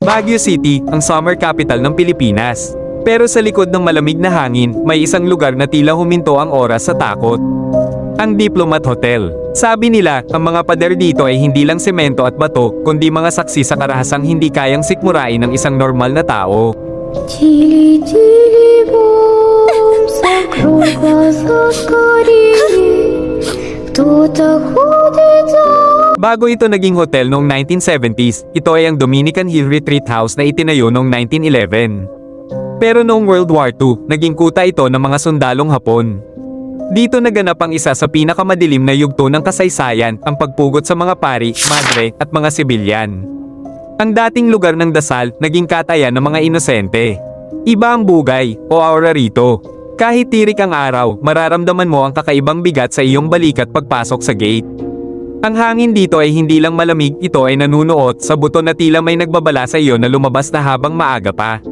Baguio City, ang summer capital ng Pilipinas. Pero sa likod ng malamig na hangin, may isang lugar na tila huminto ang oras sa takot. Ang Diplomat Hotel. Sabi nila, ang mga pader dito ay hindi lang semento at bato, kundi mga saksi sa karahasang hindi kayang sikmurain ng isang normal na tao. Тили-тили бом, закрылся скорее. Кто-то ходит за... Bago ito naging hotel noong 1970s, ito ay ang Dominican Hill Retreat House na itinayo noong 1911. Pero noong World War II, naging kuta ito ng mga sundalong Hapon. Dito naganap ang isa sa pinakamadilim na yugto ng kasaysayan, ang pagpugot sa mga pari, madre, at mga sibilyan. Ang dating lugar ng dasal, naging katayan ng mga inosente. Iba ang bugay, o aura rito. Kahit tirik ang araw, mararamdaman mo ang kakaibang bigat sa iyong balikat pagpasok sa gate. Ang hangin dito ay hindi lang malamig, ito ay nanunuot sa buto na tila may nagbabala sa iyo na lumabas na habang maaga pa.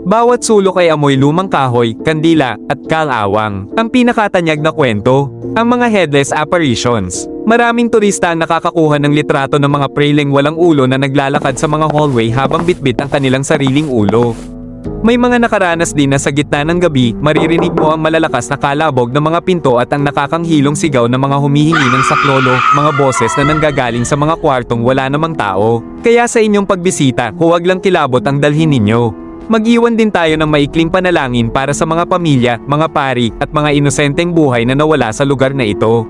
Bawat sulok ay amoy lumang kahoy, kandila, at kalawang. Ang pinakatanyag na kwento, ang mga headless apparitions. Maraming turista ang nakakakuha ng litrato ng mga preyling walang ulo na naglalakad sa mga hallway habang bitbit ang kanilang sariling ulo. May mga nakaranas din na sa gitna ng gabi, maririnig mo ang malalakas na kalabog ng mga pinto at ang nakakanghilong sigaw ng mga humihingi ng saklolo, mga boses na nanggagaling sa mga kwartong wala namang tao. Kaya sa inyong pagbisita, huwag lang kilabot ang dalhin ninyo. Mag-iwan din tayo ng maikling panalangin para sa mga pamilya, mga pari, at mga inosenteng buhay na nawala sa lugar na ito.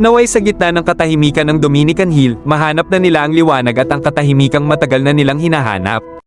Naway sa gitna ng katahimikan ng Dominican Hill, mahanap na nila ang liwanag at ang katahimikang matagal na nilang hinahanap.